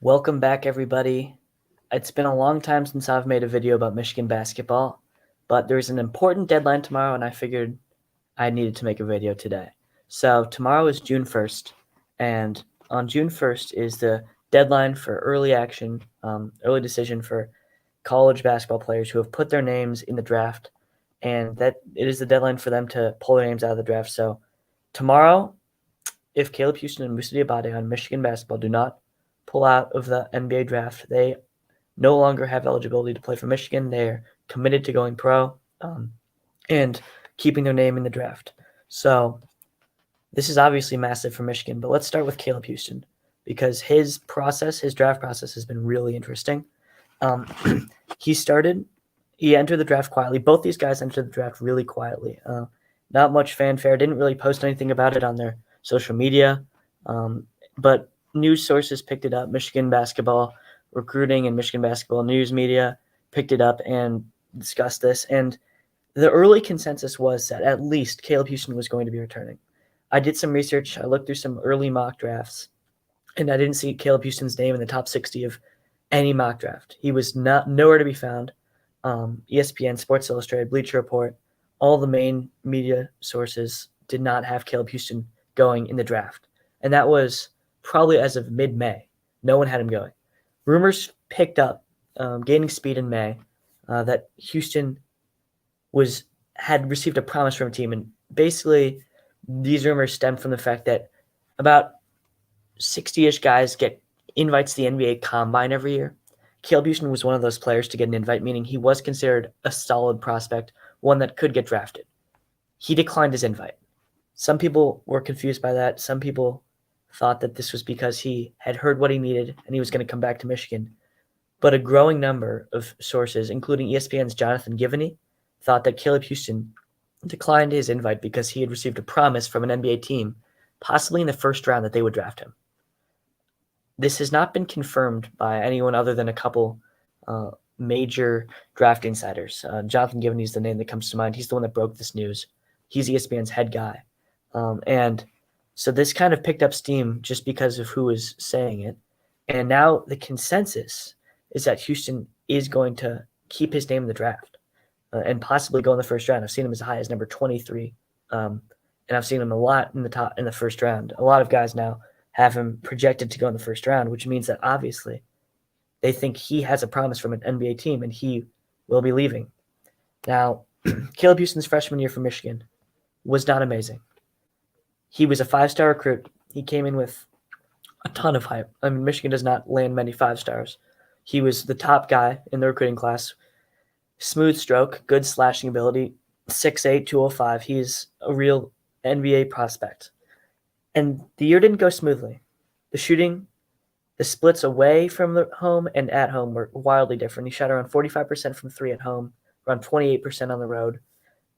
Welcome back, everybody. It's been a long time since I've made a video about Michigan basketball, but there's an important deadline tomorrow, and I figured I needed to make a video today. So tomorrow is June 1st, and on June 1st is the deadline for early action, early decision for college basketball players who have put their names in the draft, and that it is the deadline for them to pull their names out of the draft. So tomorrow, if Caleb Houstan and Moussa Diabate on Michigan basketball do not pull out of the NBA draft, they no longer have eligibility to play for Michigan. They're committed to going pro and keeping their name in the draft. So this is obviously massive for Michigan, but let's start with Caleb Houstan because his draft process has been really interesting. He entered the draft quietly. Both these guys entered the draft really quietly. Not much fanfare, didn't really post anything about it on their social media, but news sources picked it up. Michigan basketball recruiting and Michigan basketball news media picked it up and discussed this. And the early consensus was that at least Caleb Houstan was going to be returning. I did some research. I looked through some early mock drafts, and I didn't see Caleb Houston's name in the top 60 of any mock draft. He was nowhere to be found. ESPN, Sports Illustrated, Bleacher Report, all the main media sources did not have Caleb Houstan going in the draft. And that was probably as of mid-May. No one had him going. Rumors picked up, gaining speed in May, that Houstan had received a promise from a team. And basically, these rumors stem from the fact that about 60-ish guys get invites to the NBA Combine every year. Caleb Houstan was one of those players to get an invite, meaning he was considered a solid prospect, one that could get drafted. He declined his invite. Some people were confused by that. Some people thought that this was because he had heard what he needed and he was going to come back to Michigan. But a growing number of sources, including ESPN's Jonathan Givney, thought that Caleb Houstan declined his invite because he had received a promise from an NBA team, possibly in the first round, that they would draft him. This has not been confirmed by anyone other than a couple major draft insiders. Jonathan Givney is the name that comes to mind. He's the one that broke this news. He's ESPN's head guy. And so this kind of picked up steam just because of who was saying it. And now the consensus is that Houstan is going to keep his name in the draft and possibly go in the first round. I've seen him as high as number 23. And I've seen him a lot in the first round. A lot of guys now have him projected to go in the first round, which means that obviously they think he has a promise from an NBA team and he will be leaving. Now, Caleb Houston's freshman year for Michigan was not amazing. He was a 5-star recruit. He came in with a ton of hype. I mean, Michigan does not land many 5-stars. He was the top guy in the recruiting class. Smooth stroke, good slashing ability, 6'8", 205. He's a real NBA prospect. And the year didn't go smoothly. The shooting, the splits away from the home and at home were wildly different. He shot around 45% from three at home, around 28% on the road.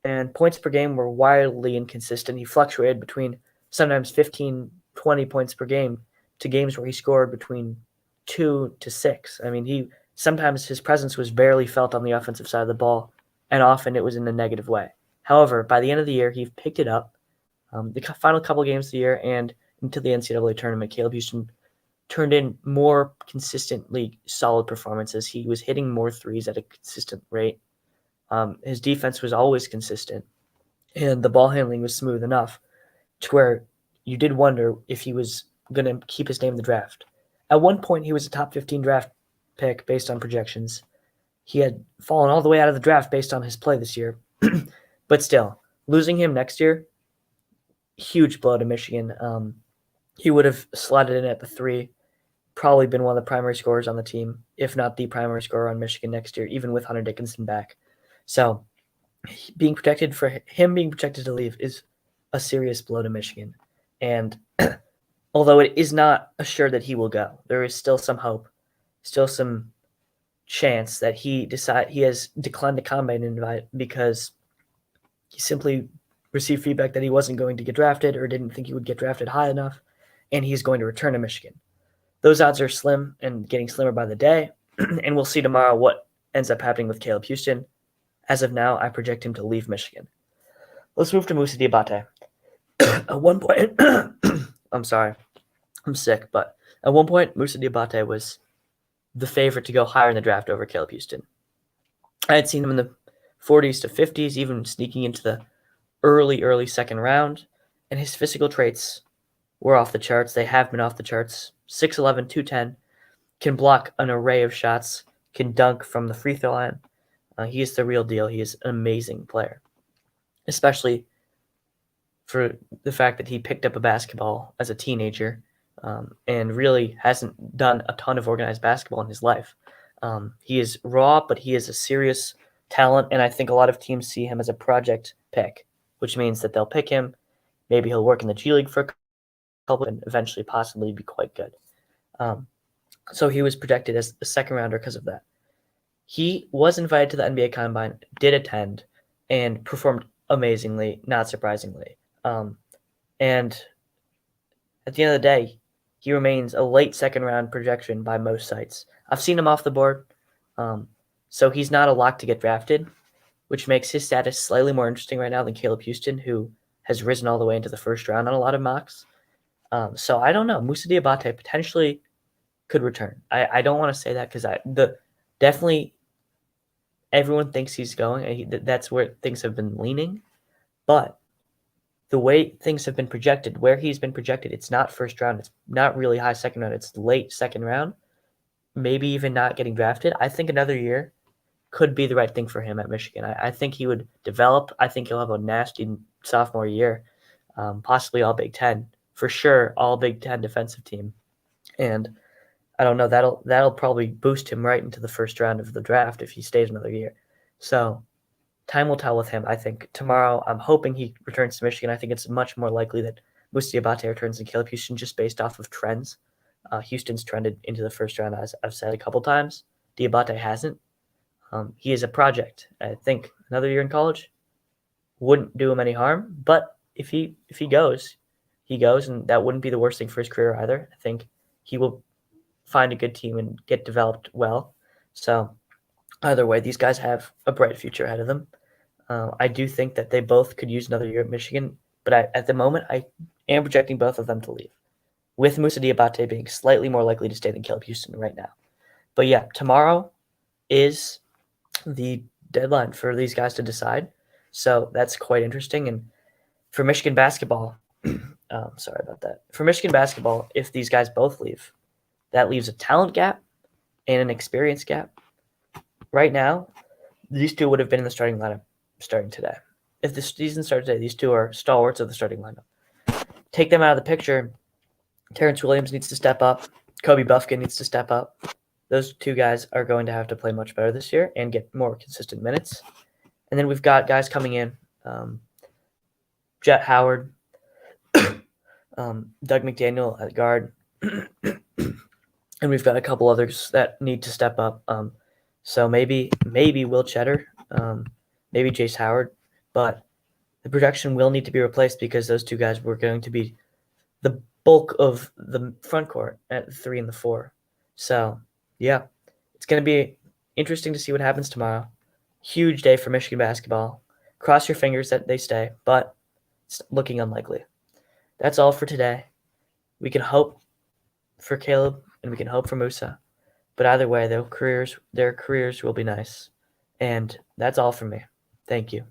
And points per game were wildly inconsistent. He fluctuated between sometimes 15, 20 points per game to games where he scored between 2 to 6. I mean, sometimes his presence was barely felt on the offensive side of the ball, and often it was in a negative way. However, by the end of the year, he picked it up. The final couple of games of the year and into the NCAA tournament, Caleb Houstan turned in more consistently solid performances. He was hitting more threes at a consistent rate. His defense was always consistent, and the ball handling was smooth enough to where you did wonder if he was going to keep his name in the draft. At one point, he was a top 15 draft pick based on projections. He had fallen all the way out of the draft based on his play this year. But still, losing him next year, huge blow to Michigan. He would have slotted in at the 3, probably been one of the primary scorers on the team, if not the primary scorer on Michigan next year, even with Hunter Dickinson back. So being protected to leave is a serious blow to Michigan. And although it is not assured that he will go, there is still some hope, still some chance that he has declined the combine invite because he simply received feedback that he wasn't going to get drafted or didn't think he would get drafted high enough, and he's going to return to Michigan. Those odds are slim and getting slimmer by the day, and we'll see tomorrow what ends up happening with Caleb Houstan. As of now, I project him to leave Michigan. Let's move to Moussa Diabate. At one point, I'm sorry, I'm sick, but At one point, Moussa Diabate was the favorite to go higher in the draft over Caleb Houstan. I had seen him in the 40s to 50s, even sneaking into the early second round, and his physical traits were off the charts. They have been off the charts. 6'11", 210, can block an array of shots, can dunk from the free throw line. He is the real deal. He is an amazing player, especially for the fact that he picked up a basketball as a teenager and really hasn't done a ton of organized basketball in his life. He is raw, but he is a serious talent, and I think a lot of teams see him as a project pick, which means that they'll pick him. Maybe he'll work in the G League for a couple and eventually possibly be quite good. So he was projected as a second rounder because of that. He was invited to the NBA Combine, did attend, and performed amazingly, not surprisingly. And at the end of the day, he remains a late second round projection by most sites. I've seen him off the board, so he's not a lock to get drafted, which makes his status slightly more interesting right now than Caleb Houstan, who has risen all the way into the first round on a lot of mocks. So I don't know. Moussa Diabate potentially could return. I don't want to say that because definitely everyone thinks he's going. That's where things have been leaning, but the way things have been projected, where he's been projected, it's not first round. It's not really high second round. It's late second round, maybe even not getting drafted. I think another year could be the right thing for him at Michigan. I think he would develop. I think he'll have a nasty sophomore year, possibly all Big Ten. For sure, all Big Ten defensive team. And I don't know, that'll probably boost him right into the first round of the draft if he stays another year. So time will tell with him. I think tomorrow I'm hoping he returns to Michigan. I think it's much more likely that Moussa Diabate returns than Caleb Houstan just based off of trends. Houston's trended into the first round, as I've said a couple times. Diabate hasn't. He is a project. I think another year in college wouldn't do him any harm. But if he goes, he goes, and that wouldn't be the worst thing for his career either. I think he will find a good team and get developed well. So either way, these guys have a bright future ahead of them. I do think that they both could use another year at Michigan, but at the moment, I am projecting both of them to leave, with Moussa Diabate being slightly more likely to stay than Caleb Houstan right now. But yeah, tomorrow is the deadline for these guys to decide. So that's quite interesting. And for Michigan basketball, sorry about that. For Michigan basketball, if these guys both leave, that leaves a talent gap and an experience gap. Right now, these two would have been in the starting lineup starting today. If the season started today, these two are stalwarts of the starting lineup. Take them out of the picture. Terrence Williams needs to step up. Kobe Buffkin needs to step up. Those two guys are going to have to play much better this year and get more consistent minutes. And then we've got guys coming in. Jet Howard, Doug McDaniel at guard. And we've got a couple others that need to step up. So maybe Will Cheddar, maybe Jace Howard, but the projection will need to be replaced because those two guys were going to be the bulk of the front court at the 3 and the 4. So yeah, it's going to be interesting to see what happens tomorrow. Huge day for Michigan basketball. Cross your fingers that they stay, but it's looking unlikely. That's all for today. We can hope for Caleb and we can hope for Moussa. But either way, their careers will be nice. And that's all from me. Thank you.